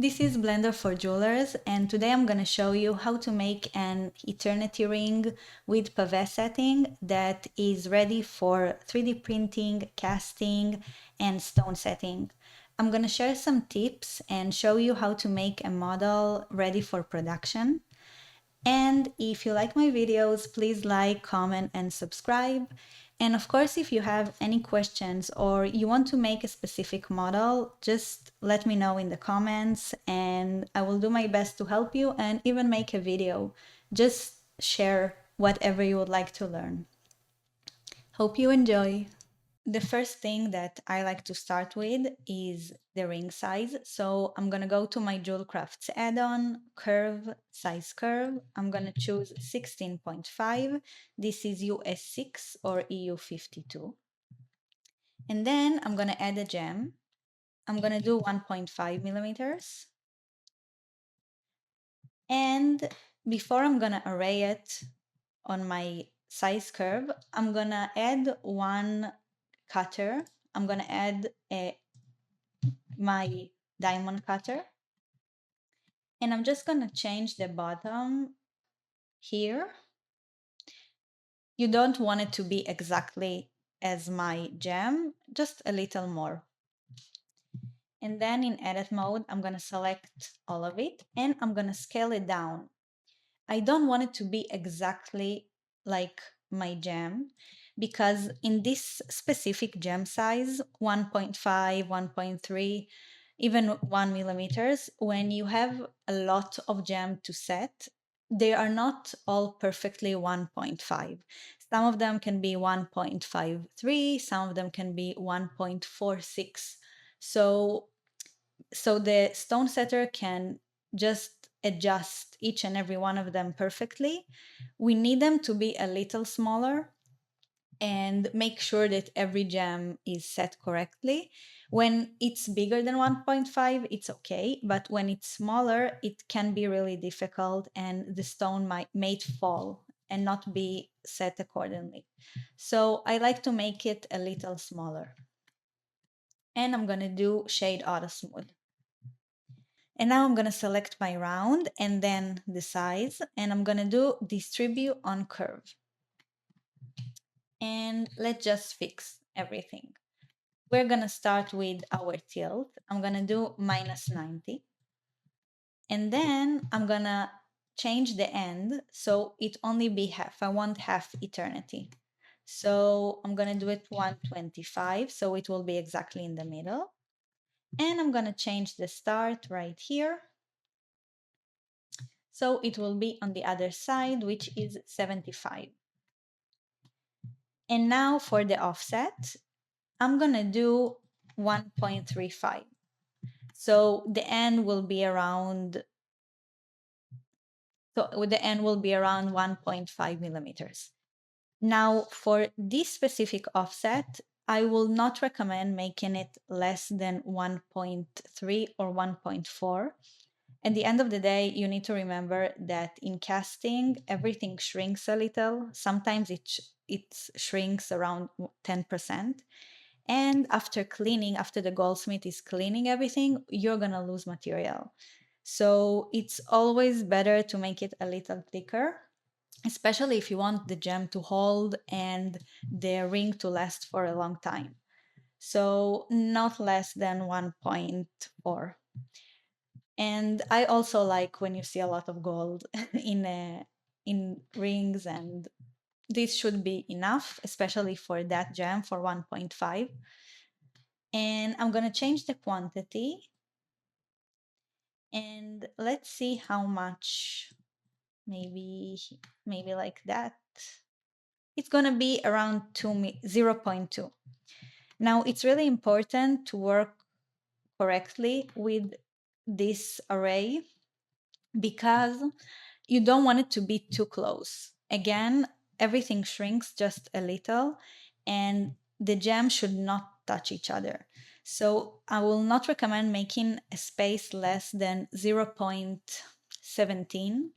This is Blender for Jewelers, and today I'm going to show you how to make an eternity ring with Pavé setting that is ready for 3D printing, casting, and stone setting. I'm going to share some tips and show you how to make a model ready for production. And if you like my videos, please like, comment, and subscribe. And of course, if you have any questions or you want to make a specific model, just let me know in the comments and I will do my best to help you and even make a video. Just share whatever you would like to learn. Hope you enjoy. The first thing that I like to start with is the ring size. So I'm gonna go to my Jewel Crafts add-on, curve, size curve. I'm gonna choose 16.5. This is US 6 or EU 52. And then I'm gonna add a gem. I'm gonna do 1.5 millimeters. And before I'm gonna array it on my size curve, I'm gonna add one cutter. I'm gonna add my diamond cutter, and I'm just gonna change the bottom here. You don't want it to be exactly as my gem, just a little more. And then in edit mode, I'm gonna select all of it and I'm gonna scale it down. I don't want it to be exactly like my gem because in this specific gem size, 1.5, 1.3, even 1 millimeters, when you have a lot of gem to set, they are not all perfectly 1.5. Some of them can be 1.53, some of them can be 1.46. So the stone setter can just adjust each and every one of them perfectly. We need them to be a little smaller and make sure that every gem is set correctly. When it's bigger than 1.5, it's okay, but when it's smaller, it can be really difficult and the stone may fall and not be set accordingly. So I like to make it a little smaller. And I'm gonna do shade auto smooth. And now I'm going to select my round and then the size, and I'm going to do distribute on curve. And let's just fix everything. We're going to start with our tilt. I'm going to do -90. And then I'm going to change the end so it only be half. I want half eternity. So I'm going to do it 125 so it will be exactly in the middle. And I'm going to change the start right here. So it will be on the other side, which is 75. And now for the offset, I'm gonna do 1.35. So the end will be around, 1.5 millimeters. Now for this specific offset, I will not recommend making it less than 1.3 or 1.4. At the end of the day, you need to remember that in casting, everything shrinks a little. Sometimes it shrinks around 10%. And after cleaning, after the goldsmith is cleaning everything, you're going to lose material. So it's always better to make it a little thicker, especially if you want the gem to hold and the ring to last for a long time. So not less than 1.4. And I also like when you see a lot of gold in rings, and this should be enough, especially for that gem for 1.5. And I'm gonna change the quantity, and let's see how much. Maybe like that. It's gonna be around 0.2. Now it's really important to work correctly with this array because you don't want it to be too close. Again, everything shrinks just a little and the gems should not touch each other. So I will not recommend making a space less than 0.17.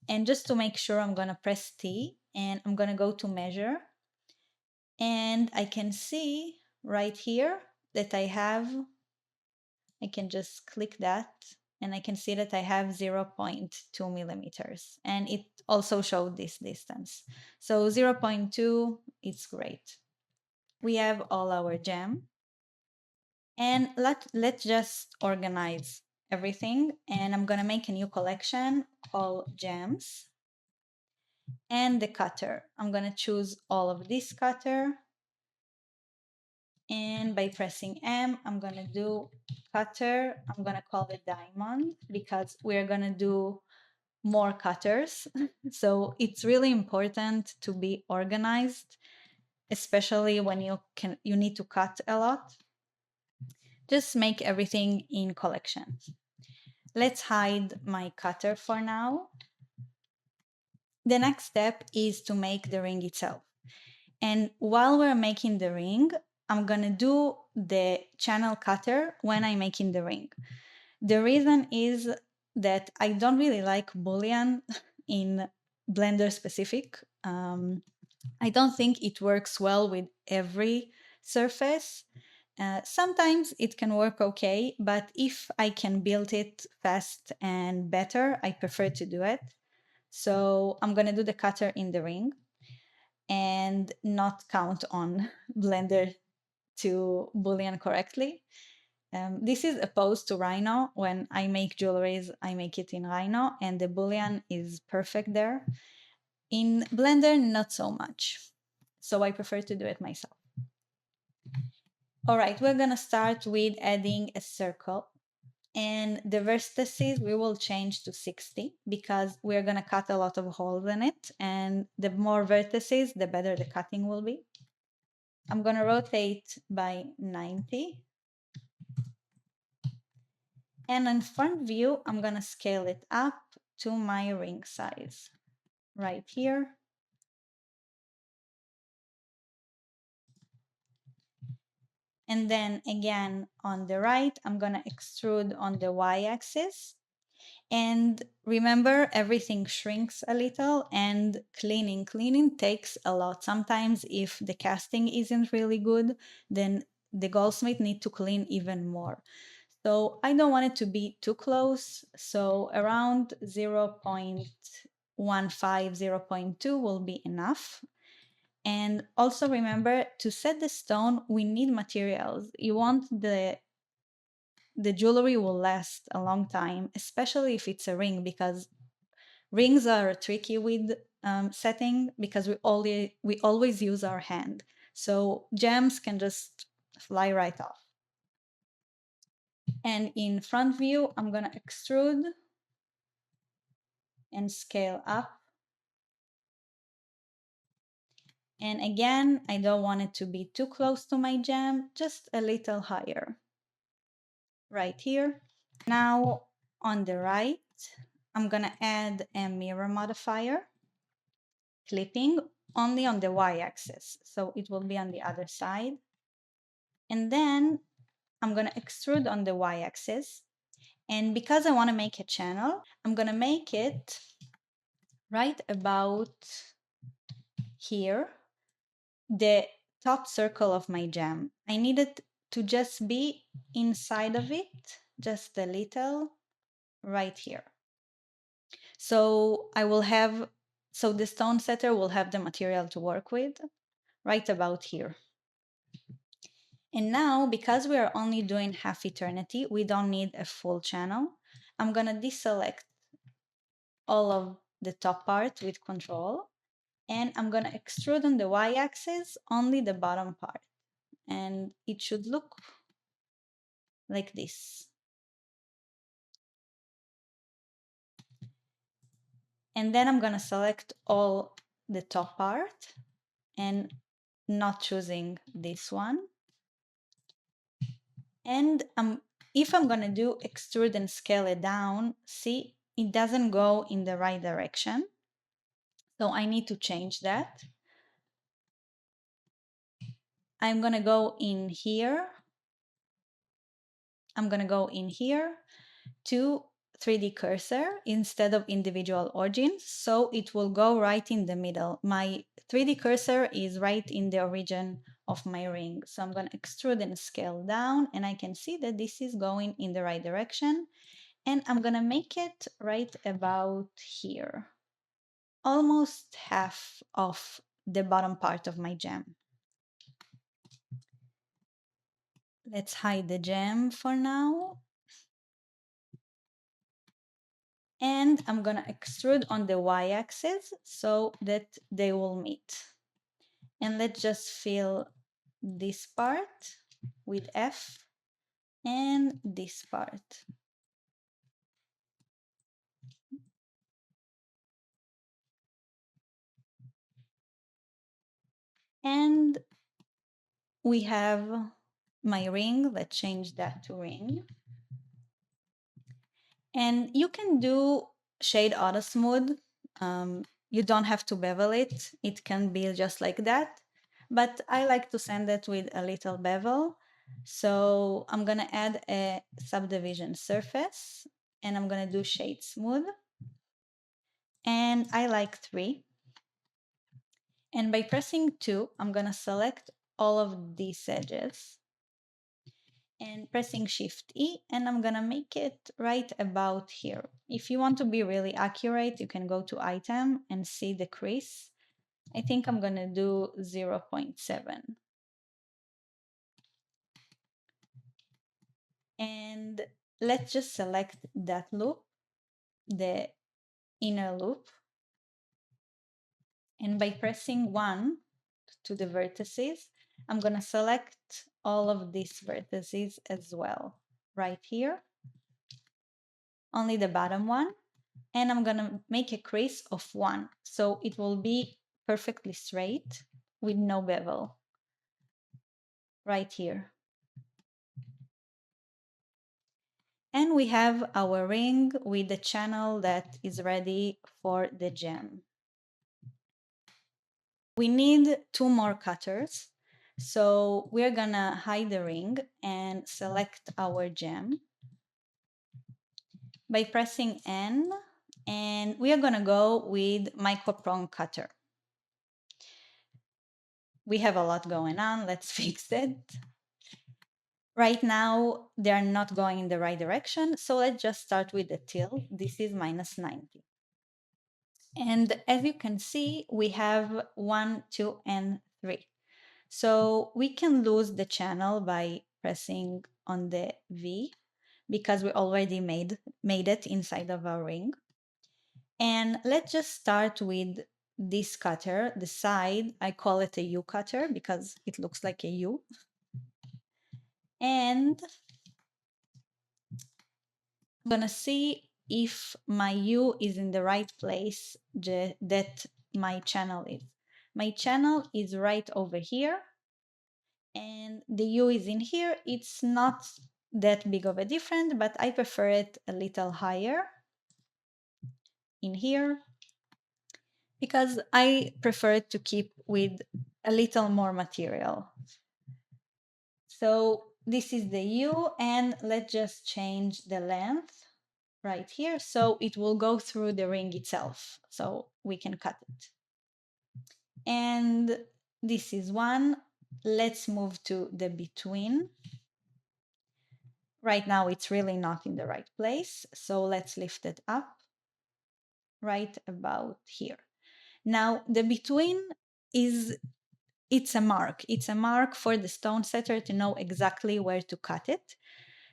And just to make sure, I'm gonna press T and I'm gonna go to measure. And I can see right here that I can just click that and I can see that I have 0.2 millimeters, and it also showed this distance. So 0.2, it's great. We have all our gem, and let's just organize everything, and I'm gonna make a new collection called gems. And the cutter, I'm gonna choose all of this cutter, and by pressing M, I'm gonna do cutter. I'm gonna call it diamond because we're gonna do more cutters. So it's really important to be organized, especially when you need to cut a lot. Just make everything in collections. Let's hide my cutter for now. The next step is to make the ring itself. And while we're making the ring, I'm gonna do the channel cutter when I'm making the ring. The reason is that I don't really like boolean in Blender specific. I don't think it works well with every surface. Sometimes it can work okay, but if I can build it fast and better, I prefer to do it. So I'm gonna do the cutter in the ring and not count on Blender to boolean correctly. This is opposed to Rhino. When I make jewelries, I make it in Rhino, and the boolean is perfect there. In Blender, not so much. So I prefer to do it myself. All right, we're gonna start with adding a circle, and the vertices we will change to 60 because we're gonna cut a lot of holes in it, and the more vertices, the better the cutting will be. I'm gonna rotate by 90. And in front view, I'm gonna scale it up to my ring size right here. And then again on the right, I'm gonna extrude on the y-axis. And remember, everything shrinks a little, and cleaning takes a lot. Sometimes if the casting isn't really good, then the goldsmith need to clean even more. So I don't want it to be too close. So around 0.15, 0.2 will be enough. And also remember, to set the stone, we need materials. You want the jewelry will last a long time, especially if it's a ring, because rings are tricky with setting because we always use our hand. So gems can just fly right off. And in front view, I'm gonna extrude and scale up. And again, I don't want it to be too close to my gem, just a little higher. Right here. Now on the right, I'm gonna add a mirror modifier, clipping only on the y-axis. So it will be on the other side. And then I'm gonna extrude on the y-axis. And because I wanna make a channel, I'm gonna make it right about here, the top circle of my gem. I need it to just be inside of it, just a little, right here. So the stone setter will have the material to work with right about here. And now, because we are only doing half eternity, we don't need a full channel. I'm gonna deselect all of the top part with control, and I'm gonna extrude on the y-axis only the bottom part. And it should look like this. And then I'm gonna select all the top part and not choosing this one. And if I'm gonna do extrude and scale it down, see, it doesn't go in the right direction. So I need to change that. I'm gonna go in here. I'm gonna go in here to 3D cursor instead of individual origins, so it will go right in the middle. My 3D cursor is right in the origin of my ring. So I'm going to extrude and scale down, and I can see that this is going in the right direction. And I'm gonna make it right about here, almost half of the bottom part of my gem. Let's hide the gem for now. And I'm gonna extrude on the y-axis so that they will meet. And let's just fill this part with F and this part. And we have my ring. Let's change that to ring. And you can do shade auto smooth. You don't have to bevel it. It can be just like that. But I like to sand it with a little bevel. So I'm gonna add a subdivision surface and I'm gonna do shade smooth. And I like 3. And by pressing 2, I'm gonna select all of these edges and pressing Shift E, and I'm gonna make it right about here. If you want to be really accurate, you can go to Item and see the crease. I think I'm gonna do 0.7. And let's just select that loop, the inner loop. And by pressing 1 to the vertices, I'm gonna select all of these vertices as well, right here, only the bottom one. And I'm gonna make a crease of 1, so it will be perfectly straight with no bevel, right here. And we have our ring with the channel that is ready for the gem. We need 2 more cutters, so we're gonna hide the ring and select our gem by pressing N, and we are gonna go with micro prong cutter. We have a lot going on, let's fix it. Right now, they are not going in the right direction, so let's just start with the tilt. This is -90. And as you can see, we have 1, 2, and 3. So we can lose the channel by pressing on the V because we already made it inside of our ring. And let's just start with this cutter, the side. I call it a U cutter because it looks like a U. And I'm gonna see if my U is in the right place that my channel is. My channel is right over here and the U is in here. It's not that big of a difference, but I prefer it a little higher in here because I prefer to keep with a little more material. So this is the U, and let's just change the length right here so it will go through the ring itself, so we can cut it. And this is one. Let's move to the between. Right now it's really not in the right place, so let's lift it up right about here. Now the between is it's a mark. It's a mark for the stone setter to know exactly where to cut it.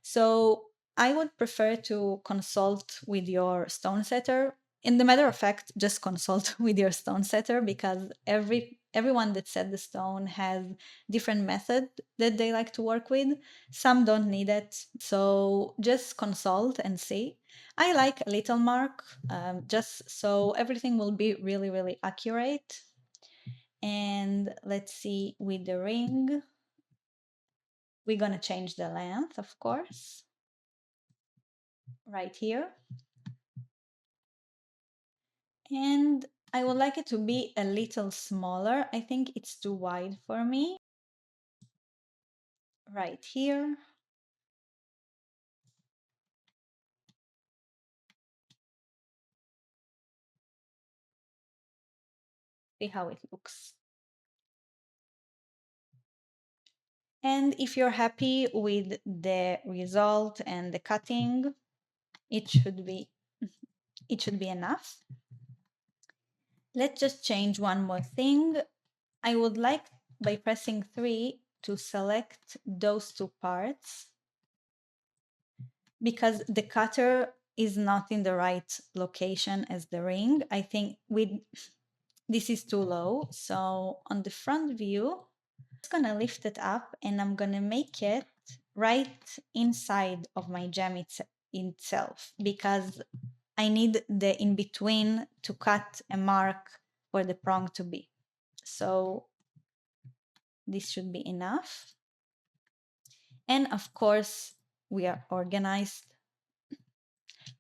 So I would prefer to consult with your stone setter. In the matter of fact, just consult with your stone setter because everyone that set the stone has different method that they like to work with. Some don't need it, so just consult and see. I like a little mark, just so everything will be really, really accurate. And let's see with the ring, we're gonna change the length, of course, right here. And I would like it to be a little smaller. I think it's too wide for me. Right here. See how it looks. And if you're happy with the result and the cutting, it should be enough. Let's just change one more thing. I would like, by pressing 3, to select those two parts because the cutter is not in the right location as the ring. I think this is too low. So on the front view, I'm just gonna lift it up and I'm gonna make it right inside of my gem itself because I need the in between to cut a mark for the prong to be. So this should be enough. And of course, we are organized.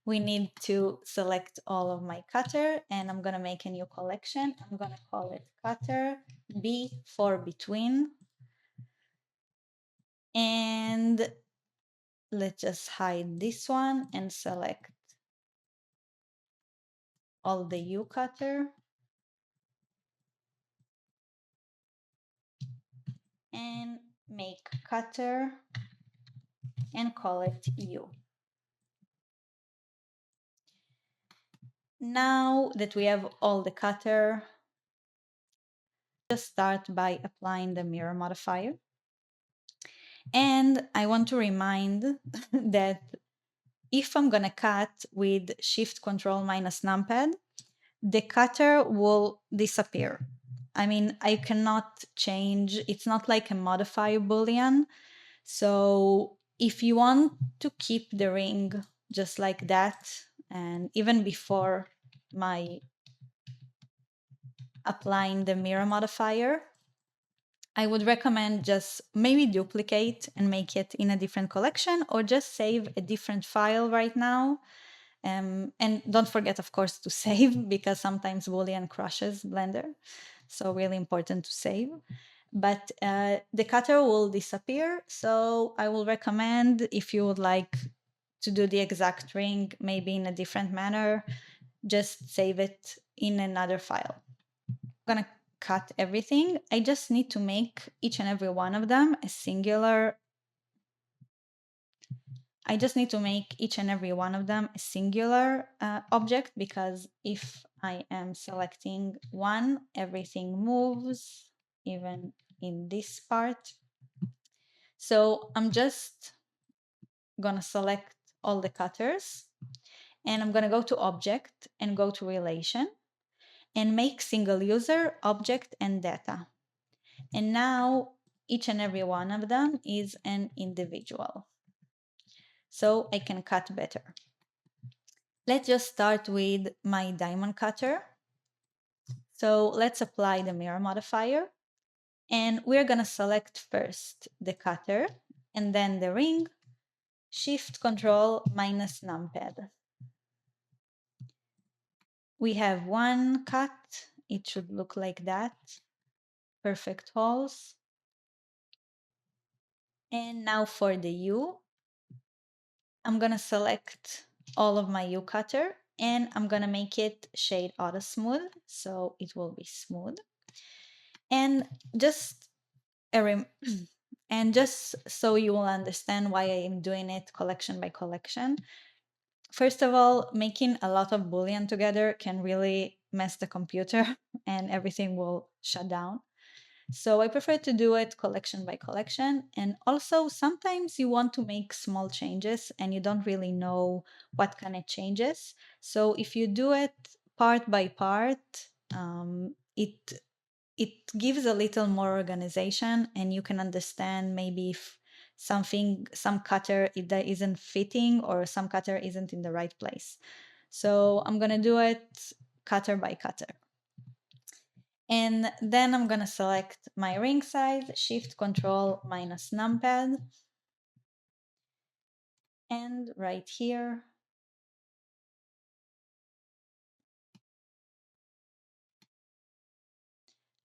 We need to select all of my cutter and I'm gonna make a new collection. I'm gonna call it cutter B for between. And let's just hide this one and select all the U cutter. And make cutter and call it U. Now that we have all the cutter, just start by applying the mirror modifier. And I want to remind that if I'm gonna cut with Shift Control minus numpad, the cutter will disappear. I mean, I cannot change, it's not like a modifier boolean. So if you want to keep the ring just like that, and even before my applying the mirror modifier, I would recommend just maybe duplicate and make it in a different collection or just save a different file right now. And don't forget, of course, to save because sometimes Boolean crushes Blender. So really important to save. But the cutter will disappear. So I will recommend if you would like to do the exact ring, maybe in a different manner, just save it in another file. I'm gonna cut everything. I just need to make each and every one of them a singular. I just need to make each and every one of them a singular object because if I am selecting one, everything moves, even in this part. So I'm just gonna select all the cutters and I'm gonna go to object and go to relation and make single user, object, and data. And now each and every one of them is an individual. So I can cut better. Let's just start with my diamond cutter. So let's apply the mirror modifier. And we're gonna select first the cutter and then the ring, Shift Control minus numpad. We have one cut. It should look like that. Perfect holes. And now for the U, I'm gonna select all of my U cutter and I'm gonna make it shade auto smooth so it will be smooth. And just and just so you will understand why I am doing it collection by collection. First of all, making a lot of Boolean together can really mess the computer and everything will shut down. So I prefer to do it collection by collection. And also sometimes you want to make small changes and you don't really know what kind of changes. So if you do it part by part, it gives a little more organization and you can understand maybe if some cutter that isn't fitting or some cutter isn't in the right place. So I'm gonna do it cutter by cutter. And then I'm gonna select my ring size, Shift Control minus numpad. And right here,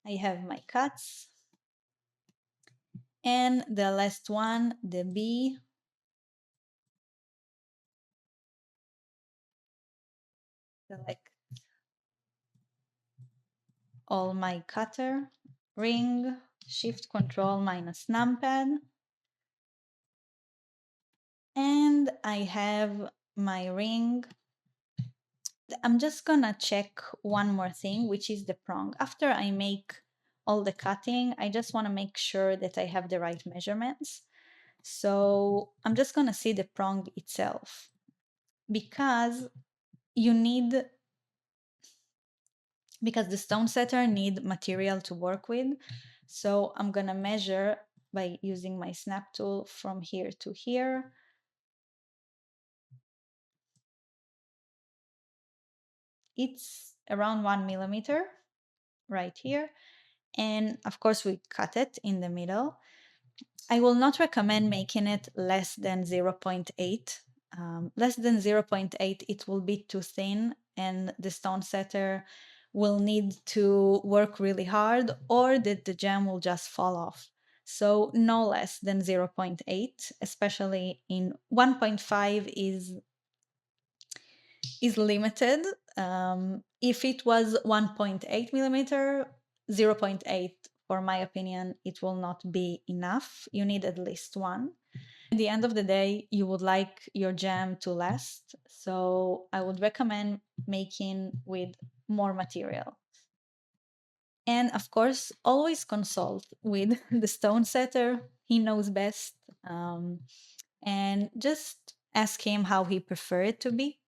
I have my cuts. And the last one, the B, select all my cutter, ring, Shift Control minus numpad. And I have my ring, I'm just gonna check one more thing, which is the prong. After I make all the cutting, I just wanna make sure that I have the right measurements. So I'm just gonna see the prong itself because you need, because the stone setter need material to work with. So I'm gonna measure by using my snap tool from here to here. It's around 1 millimeter right here. And of course we cut it in the middle. I will not recommend making it less than 0.8. Less than 0.8, it will be too thin and the stone setter will need to work really hard, or that the gem will just fall off. So no less than 0.8, especially in 1.5 is limited. If it was 1.8 millimeter, 0.8, for my opinion, it will not be enough. You need at least one. At the end of the day, you would like your jam to last, so I would recommend making with more material. And of course, always consult with the stone setter. He knows best. And just ask him how he prefer it to be.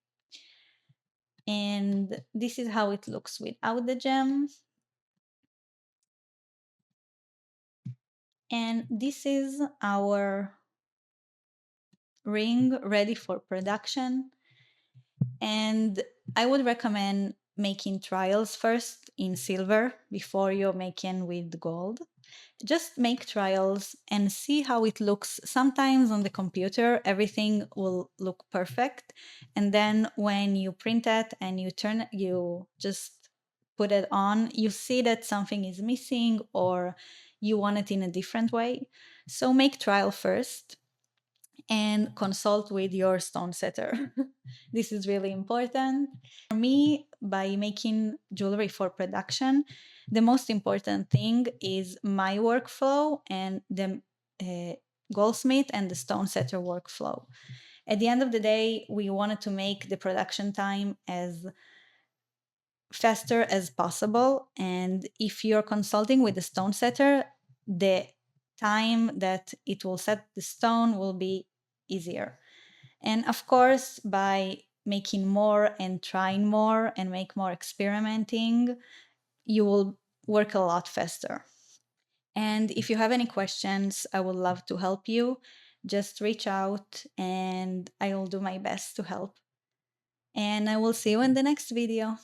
And this is how it looks without the gem. And this is our ring ready for production. And I would recommend making trials first in silver before you're making with gold. Just make trials and see how it looks. Sometimes on the computer, everything will look perfect. And then when you print it and you just put it on, you see that something is missing or you want it in a different way. So make trial first and consult with your stone setter. This is really important. For me, by making jewelry for production, the most important thing is my workflow and the goldsmith and the stone setter workflow. At the end of the day, we wanted to make the production time as faster as possible. And if you're consulting with the stone setter, the time that it will set the stone will be easier. And of course, by making more and trying more and make more experimenting, you will work a lot faster. And if you have any questions, I would love to help you. Just reach out and I will do my best to help. And I will see you in the next video.